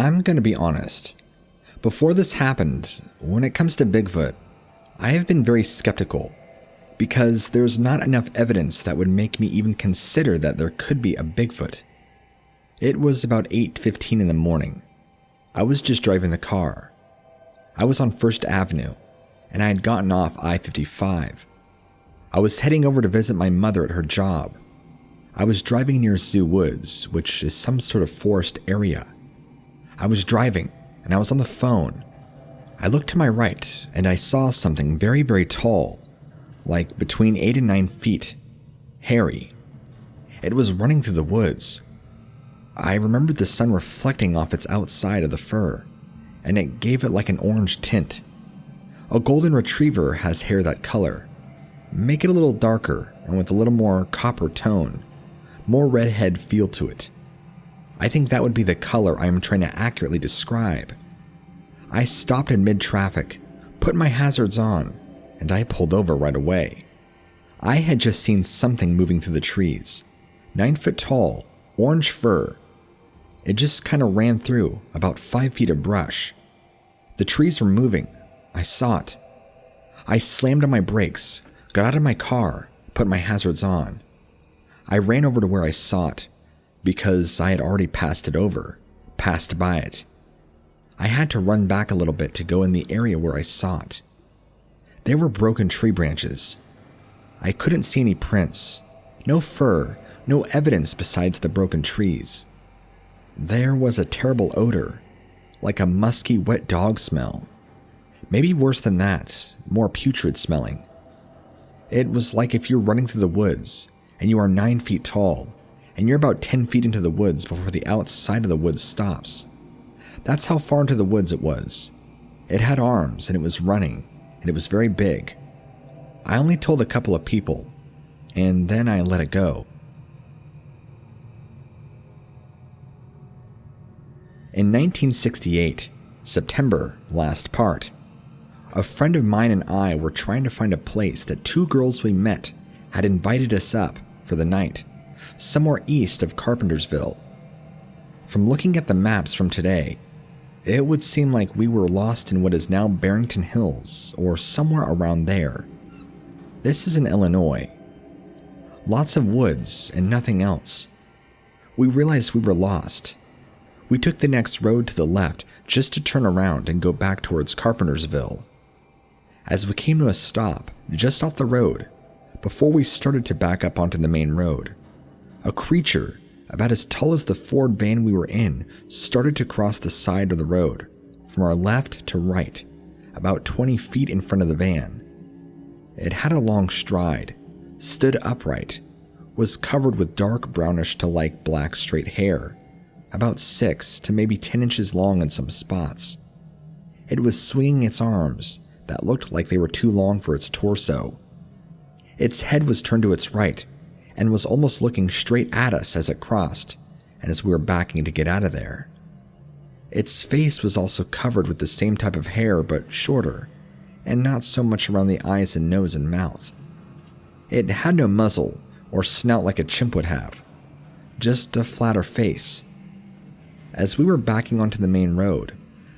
I'm gonna be honest. Before this happened, when it comes to Bigfoot, I have been very skeptical because there's not enough evidence that would make me even consider that there could be a Bigfoot. It was about 8:15 in the morning. I was just driving the car. I was on First Avenue, and I had gotten off I-55. I was heading over to visit my mother at her job. I was driving near Zoo Woods, which is some sort of forest area. I was driving, and I was on the phone. I looked to my right, and I saw something very, very tall, like between 8 and 9 feet, hairy. It was running through the woods. I remembered the sun reflecting off its outside of the fur, and it gave it like an orange tint. A golden retriever has hair that color. Make it a little darker and with a little more copper tone, more redhead feel to it. I think that would be the color I am trying to accurately describe. I stopped in mid-traffic, put my hazards on, and I pulled over right away. I had just seen something moving through the trees. 9 foot tall, orange fur. It just kind of ran through about 5 feet of brush. The trees were moving. I saw it. I slammed on my brakes, got out of my car, put my hazards on. I ran over to where I saw it, because I had already passed by it. I had to run back a little bit to go in the area where I saw it. There were broken tree branches. I couldn't see any prints, no fur, no evidence besides the broken trees. There was a terrible odor, like a musky, wet dog smell. Maybe worse than that, more putrid smelling. It was like if you're running through the woods, and you are 9 feet tall, and you're about 10 feet into the woods before the outside of the woods stops. That's how far into the woods it was. It had arms, and it was running, and it was very big. I only told a couple of people, and then I let it go. In 1968, September, last part, a friend of mine and I were trying to find a place that 2 girls we met had invited us up for the night, somewhere east of Carpentersville. From looking at the maps from today, it would seem like we were lost in what is now Barrington Hills, or somewhere around there. This is in Illinois. Lots of woods and nothing else. We realized we were lost. We took the next road to the left just to turn around and go back towards Carpentersville. As we came to a stop just off the road, before we started to back up onto the main road, a creature about as tall as the Ford van we were in started to cross the side of the road from our left to right, about 20 feet in front of the van. It had a long stride, stood upright, was covered with dark brownish to light black straight hair, about 6 to maybe 10 inches long in some spots. It was swinging its arms that looked like they were too long for its torso. Its head was turned to its right and was almost looking straight at us as it crossed and as we were backing to get out of there. Its face was also covered with the same type of hair but shorter, and not so much around the eyes and nose and mouth. It had no muzzle or snout like a chimp would have, just a flatter face. As we were backing onto the main road,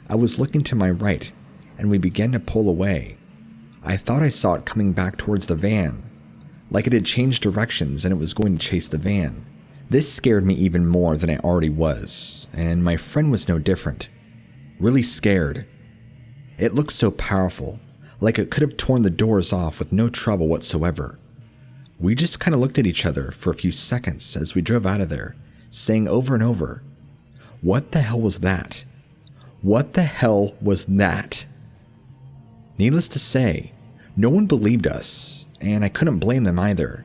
I was looking to my right and we began to pull away. I thought I saw it coming back towards the van, like it had changed directions and it was going to chase the van. This scared me even more than I already was, and my friend was no different. Really scared. It looked so powerful, like it could have torn the doors off with no trouble whatsoever. We just kind of looked at each other for a few seconds as we drove out of there, saying over and over, "What the hell was that? What the hell was that?" Needless to say, no one believed us, and I couldn't blame them either,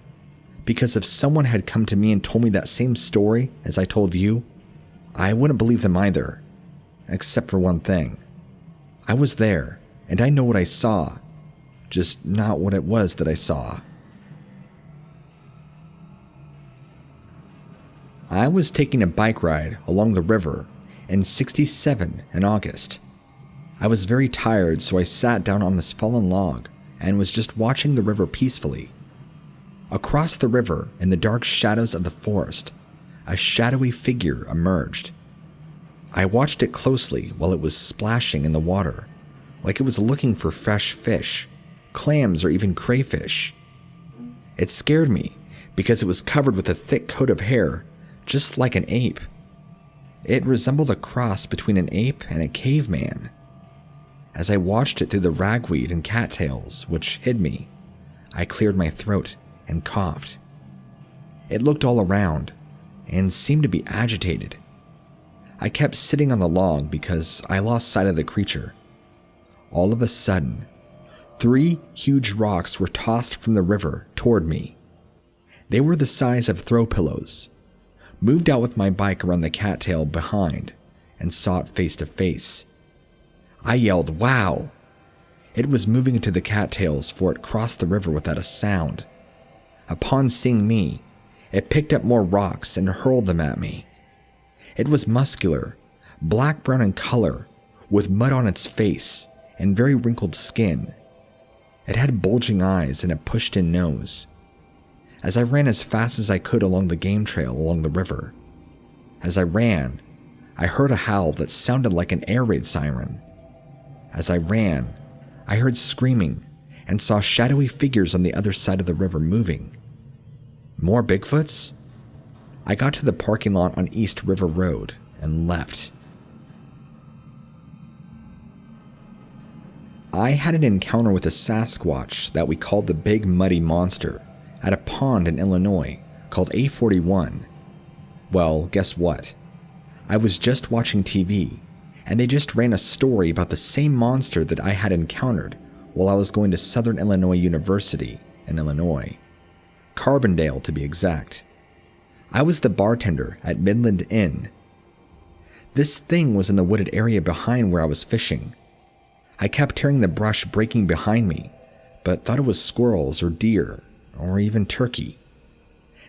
because if someone had come to me and told me that same story as I told you, I wouldn't believe them either, except for one thing. I was there, and I know what I saw, just not what it was that I saw. I was taking a bike ride along the river in 67 in August. I was very tired, so I sat down on this fallen log and was just watching the river peacefully. Across the river, in the dark shadows of the forest, a shadowy figure emerged. I watched it closely while it was splashing in the water, like it was looking for fresh fish, clams, or even crayfish. It scared me because it was covered with a thick coat of hair, just like an ape. It resembled a cross between an ape and a caveman. As I watched it through the ragweed and cattails, which hid me, I cleared my throat and coughed. It looked all around and seemed to be agitated. I kept sitting on the log because I lost sight of the creature. All of a sudden, 3 huge rocks were tossed from the river toward me. They were the size of throw pillows. Moved out with my bike around the cattail behind and saw it face to face. I yelled, "Wow!" It was moving into the cattails, for it crossed the river without a sound. Upon seeing me, it picked up more rocks and hurled them at me. It was muscular, black-brown in color, with mud on its face and very wrinkled skin. It had bulging eyes and a pushed-in nose. As I ran as fast as I could along the game trail along the river. As I ran, I heard a howl that sounded like an air raid siren. As I ran, I heard screaming and saw shadowy figures on the other side of the river moving. More Bigfoots? I got to the parking lot on East River Road and leapt. I had an encounter with a Sasquatch that we called the Big Muddy Monster at a pond in Illinois called A41. Well, guess what? I was just watching TV, and they just ran a story about the same monster that I had encountered while I was going to Southern Illinois University in Illinois. Carbondale, to be exact. I was the bartender at Midland Inn. This thing was in the wooded area behind where I was fishing. I kept hearing the brush breaking behind me, but thought it was squirrels or deer, or even turkey.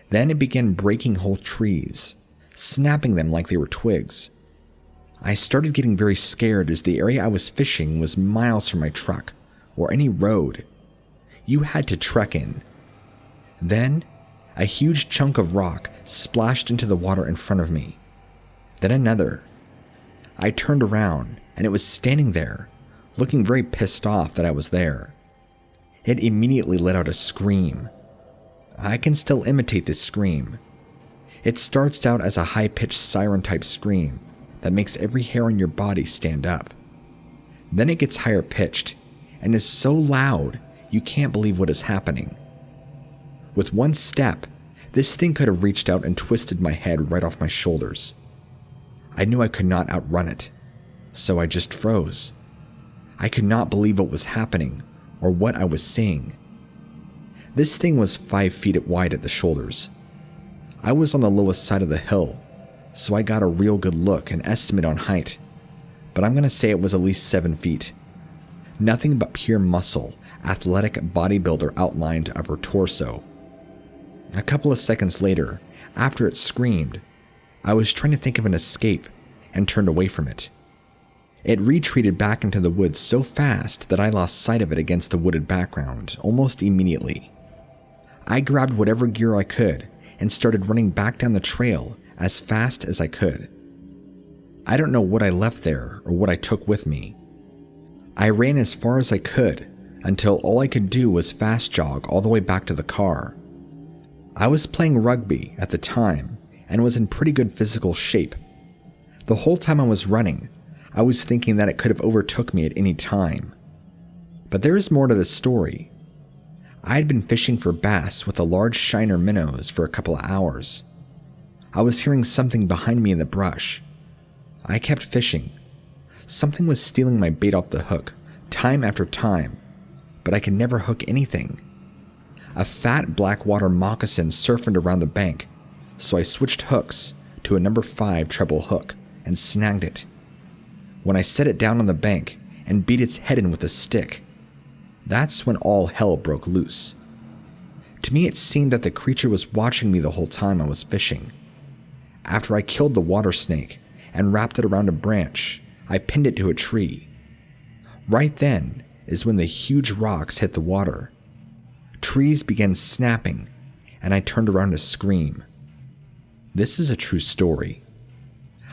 Then it began breaking whole trees, snapping them like they were twigs. I started getting very scared as the area I was fishing was miles from my truck or any road. You had to trek in. Then, a huge chunk of rock splashed into the water in front of me. Then another. I turned around and it was standing there, looking very pissed off that I was there. It immediately let out a scream. I can still imitate this scream. It starts out as a high-pitched siren-type scream that makes every hair on your body stand up. Then it gets higher-pitched and is so loud you can't believe what is happening. With one step, this thing could have reached out and twisted my head right off my shoulders. I knew I could not outrun it, so I just froze. I could not believe what was happening or what I was seeing. This thing was 5 feet wide at the shoulders. I was on the lowest side of the hill, so I got a real good look and estimate on height, but I'm going to say it was at least 7 feet. Nothing but pure muscle, athletic bodybuilder outlined upper torso. A couple of seconds later, after it screamed, I was trying to think of an escape and turned away from it. It retreated back into the woods so fast that I lost sight of it against the wooded background almost immediately. I grabbed whatever gear I could and started running back down the trail as fast as I could. I don't know what I left there or what I took with me. I ran as far as I could until all I could do was fast jog all the way back to the car. I was playing rugby at the time and was in pretty good physical shape. The whole time I was running, I was thinking that it could have overtook me at any time. But there is more to this story. I had been fishing for bass with a large shiner minnows for a couple of hours. I was hearing something behind me in the brush. I kept fishing. Something was stealing my bait off the hook, time after time, but I could never hook anything. A fat blackwater moccasin surfed around the bank, so I switched hooks to a number 5 treble hook and snagged it. When I set it down on the bank and beat its head in with a stick, that's when all hell broke loose. To me, it seemed that the creature was watching me the whole time I was fishing. After I killed the water snake and wrapped it around a branch, I pinned it to a tree. Right then is when the huge rocks hit the water. Trees began snapping, and I turned around to scream. This is a true story.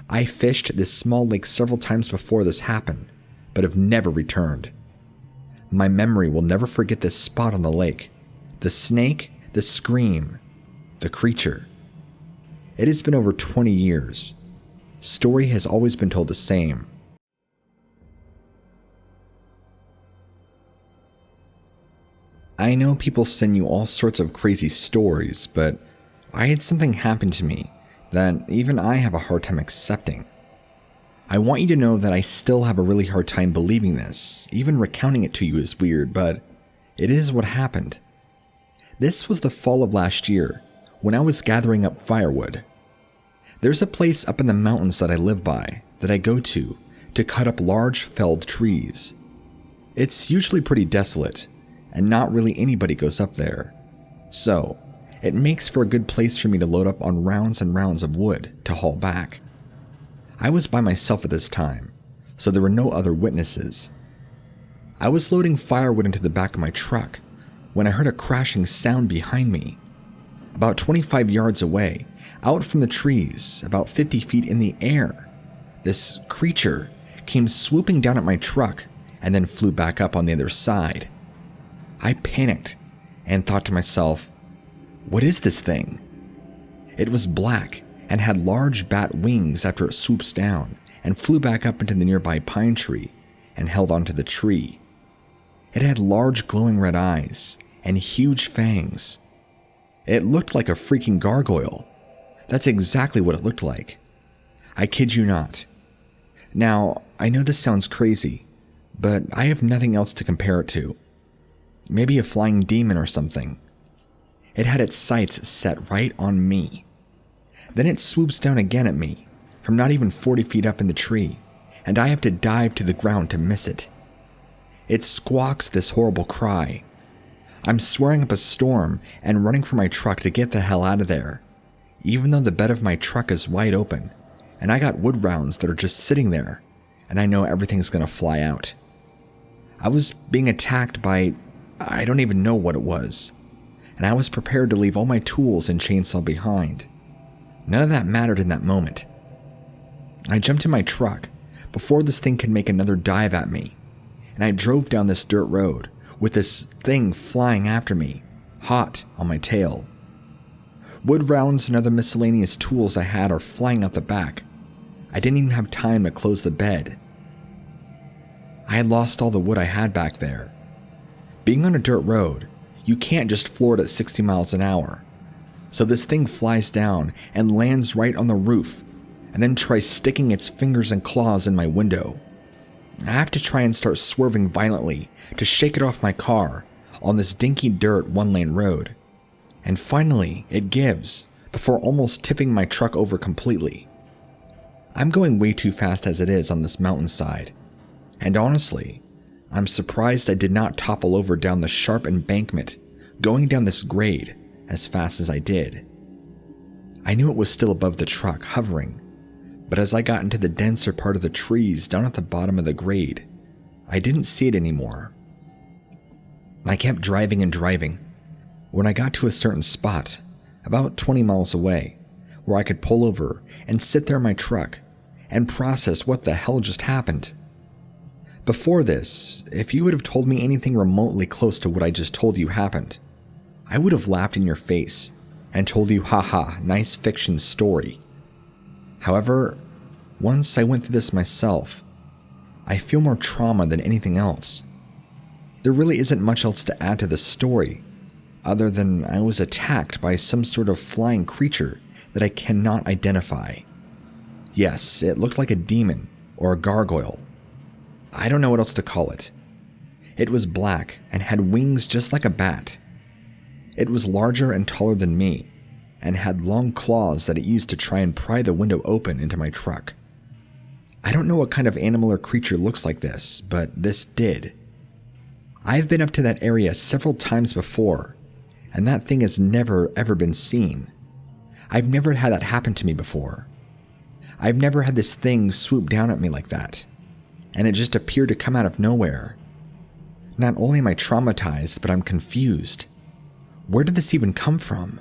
I fished this small lake several times before this happened, but have never returned. My memory will never forget this spot on the lake, the snake, the scream, the creature. It has been over 20 years. Story has always been told the same. I know people send you all sorts of crazy stories, but I had something happen to me that even I have a hard time accepting. I want you to know that I still have a really hard time believing this. Even recounting it to you is weird, but it is what happened. This was the fall of last year, when I was gathering up firewood. There's a place up in the mountains that I live by, that I go to cut up large felled trees. It's usually pretty desolate, and not really anybody goes up there. So, it makes for a good place for me to load up on rounds and rounds of wood to haul back. I was by myself at this time, so there were no other witnesses. I was loading firewood into the back of my truck when I heard a crashing sound behind me. About 25 yards away, out from the trees, about 50 feet in the air, this creature came swooping down at my truck and then flew back up on the other side. I panicked and thought to myself, what is this thing? It was black and had large bat wings after it swoops down and flew back up into the nearby pine tree and held onto the tree. It had large glowing red eyes and huge fangs. It looked like a freaking gargoyle. That's exactly what it looked like. I kid you not. Now, I know this sounds crazy, but I have nothing else to compare it to. Maybe a flying demon or something. It had its sights set right on me. Then it swoops down again at me, from not even 40 feet up in the tree, and I have to dive to the ground to miss it. It squawks this horrible cry. I'm swearing up a storm and running for my truck to get the hell out of there, even though the bed of my truck is wide open, and I got wood rounds that are just sitting there, and I know everything's gonna fly out. I was being attacked by, I don't even know what it was, and I was prepared to leave all my tools and chainsaw behind. None of that mattered in that moment. I jumped in my truck before this thing could make another dive at me, and I drove down this dirt road with this thing flying after me, hot on my tail. Wood rounds and other miscellaneous tools I had are flying out the back. I didn't even have time to close the bed. I had lost all the wood I had back there. Being on a dirt road, you can't just floor it at 60 miles an hour. So this thing flies down and lands right on the roof, and then tries sticking its fingers and claws in my window. I have to try and start swerving violently to shake it off my car on this dinky dirt one-lane road. And finally, it gives, before almost tipping my truck over completely. I'm going way too fast as it is on this mountainside, and honestly, I'm surprised I did not topple over down the sharp embankment, going down this grade as fast as I did. I knew it was still above the truck, hovering, but as I got into the denser part of the trees down at the bottom of the grade, I didn't see it anymore. I kept driving and driving. When I got to a certain spot, about 20 miles away, where I could pull over and sit there in my truck and process what the hell just happened. Before this, if you would have told me anything remotely close to what I just told you happened, I would have laughed in your face and told you, haha, nice fiction story. However, once I went through this myself, I feel more trauma than anything else. There really isn't much else to add to the story, other than I was attacked by some sort of flying creature that I cannot identify. Yes, it looked like a demon or a gargoyle. I don't know what else to call it. It was black and had wings just like a bat. It was larger and taller than me, and had long claws that it used to try and pry the window open into my truck. I don't know what kind of animal or creature looks like this, but this did. I've been up to that area several times before, and that thing has never ever been seen. I've never had that happen to me before. I've never had this thing swoop down at me like that, and it just appeared to come out of nowhere. Not only am I traumatized, but I'm confused. Where did this even come from?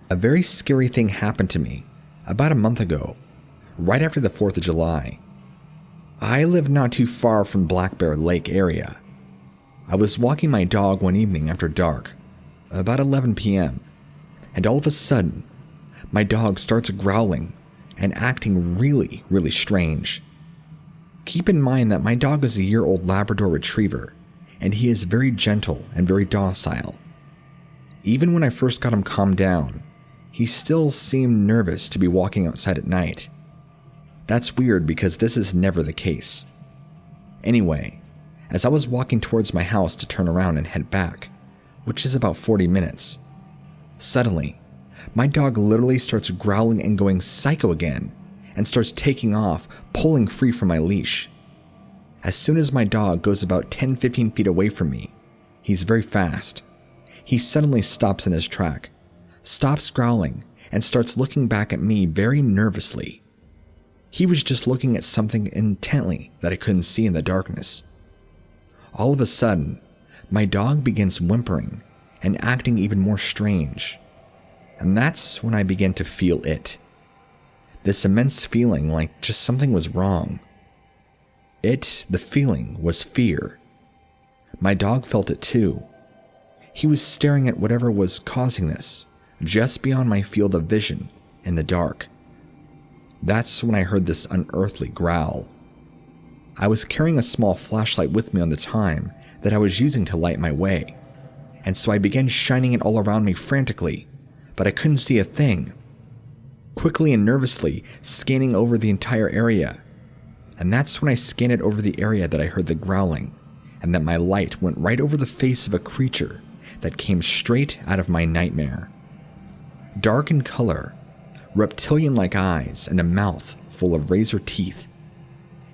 A very scary thing happened to me about a month ago, right after the 4th of July. I live not too far from Black Bear Lake area. I was walking my dog one evening after dark, about 11 p.m., and all of a sudden, my dog starts growling and acting really, really strange. Keep in mind that my dog is a year-old Labrador Retriever, and he is very gentle and very docile. Even when I first got him calmed down, he still seemed nervous to be walking outside at night. That's weird because this is never the case. Anyway, as I was walking towards my house to turn around and head back, which is about 40 minutes, suddenly, my dog literally starts growling and going psycho again and starts taking off, pulling free from my leash. As soon as my dog goes about 10-15 feet away from me, he's very fast. He suddenly stops in his track, stops growling, and starts looking back at me very nervously. He was just looking at something intently that I couldn't see in the darkness. All of a sudden, my dog begins whimpering and acting even more strange. And that's when I began to feel it. This immense feeling like just something was wrong. The feeling was fear. My dog felt it too. He was staring at whatever was causing this, just beyond my field of vision in the dark. That's when I heard this unearthly growl. I was carrying a small flashlight with me on the time that I was using to light my way, and so I began shining it all around me frantically, but I couldn't see a thing. Quickly and nervously scanning over the entire area, and that's when I scanned it over the area that I heard the growling, and that my light went right over the face of a creature that came straight out of my nightmare. Dark in color, reptilian-like eyes, and a mouth full of razor teeth.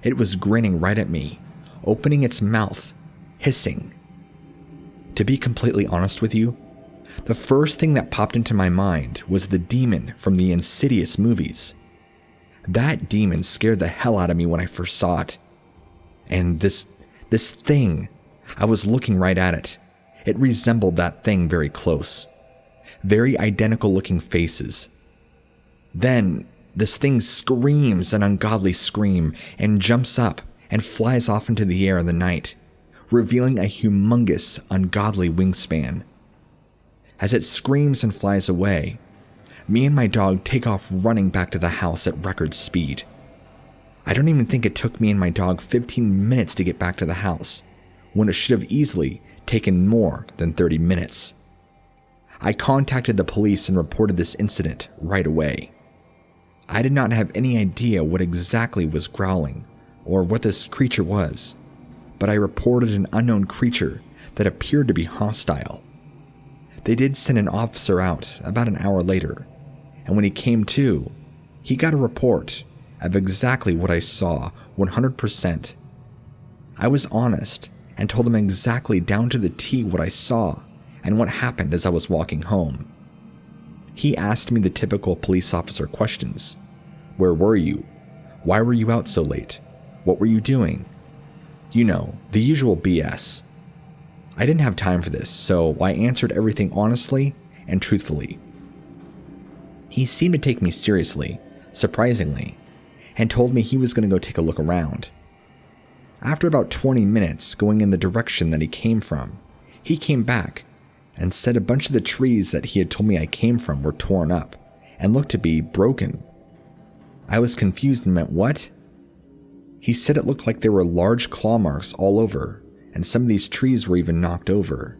It was grinning right at me, opening its mouth, hissing. To be completely honest with you, the first thing that popped into my mind was the demon from the Insidious movies. That demon scared the hell out of me when I first saw it. And this thing, I was looking right at it. It resembled that thing very close. Very identical looking faces. Then, this thing screams an ungodly scream and jumps up and flies off into the air in the night, revealing a humongous, ungodly wingspan. As it screams and flies away, me and my dog take off running back to the house at record speed. I don't even think it took me and my dog 15 minutes to get back to the house, when it should have easily taken more than 30 minutes. I contacted the police and reported this incident right away. I did not have any idea what exactly was growling or what this creature was, but I reported an unknown creature that appeared to be hostile. They did send an officer out about an hour later, and when he came to, he got a report of exactly what I saw 100%. I was honest and told him exactly down to the T what I saw and what happened as I was walking home. He asked me the typical police officer questions. Where were you? Why were you out so late? What were you doing? You know, the usual BS. I didn't have time for this, so I answered everything honestly and truthfully. He seemed to take me seriously, surprisingly, and told me he was going to go take a look around. After about 20 minutes going in the direction that he came from, he came back and said a bunch of the trees that he had told me I came from were torn up and looked to be broken. I was confused and meant what? He said it looked like there were large claw marks all over, and some of these trees were even knocked over.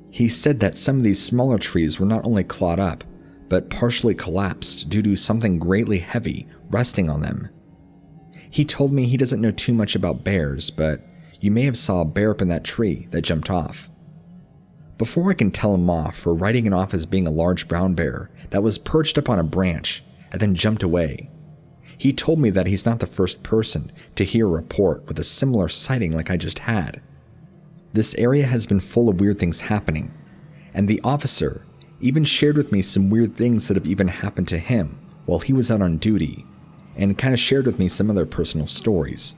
He said that some of these smaller trees were not only clawed up, but partially collapsed due to something greatly heavy resting on them. He told me he doesn't know too much about bears, but you may have saw a bear up in that tree that jumped off. Before I can tell him off for writing it off as being a large brown bear that was perched up on a branch and then jumped away, he told me that he's not the first person to hear a report with a similar sighting like I just had. This area has been full of weird things happening, and the officer even shared with me some weird things that have even happened to him while he was out on duty, and kind of shared with me some other personal stories.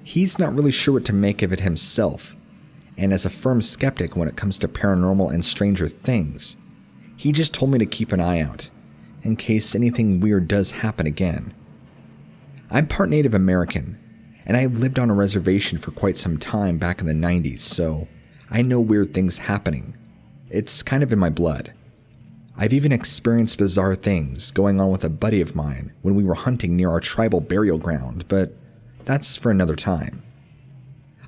He's not really sure what to make of it himself, and as a firm skeptic when it comes to paranormal and stranger things, He just told me to keep an eye out, in case anything weird does happen again. I'm part Native American, and I've lived on a reservation for quite some time back in the 90s, so I know weird things happening. It's kind of in my blood. I've even experienced bizarre things going on with a buddy of mine when we were hunting near our tribal burial ground, but that's for another time.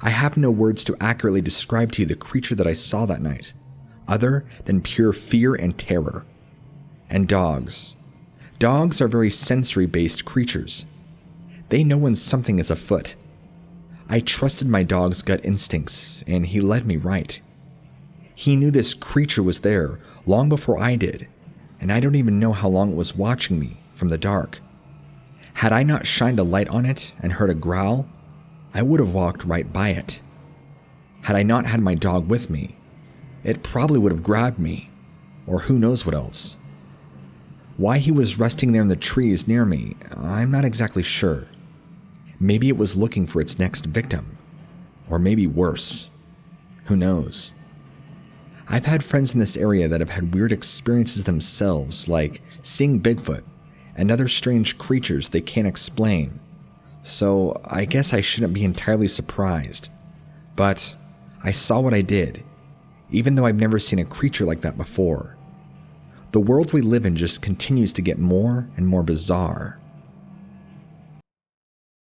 I have no words to accurately describe to you the creature that I saw that night, other than pure fear and terror. And dogs. Dogs are very sensory-based creatures. They know when something is afoot. I trusted my dog's gut instincts, and he led me right. He knew this creature was there long before I did, and I don't even know how long it was watching me from the dark. Had I not shined a light on it and heard a growl, I would have walked right by it. Had I not had my dog with me, it probably would have grabbed me, or who knows what else. Why he was resting there in the trees near me, I'm not exactly sure. Maybe it was looking for its next victim, or maybe worse. Who knows? I've had friends in this area that have had weird experiences themselves, like seeing Bigfoot and other strange creatures they can't explain. So I guess I shouldn't be entirely surprised. But I saw what I did, even though I've never seen a creature like that before. The world we live in just continues to get more and more bizarre.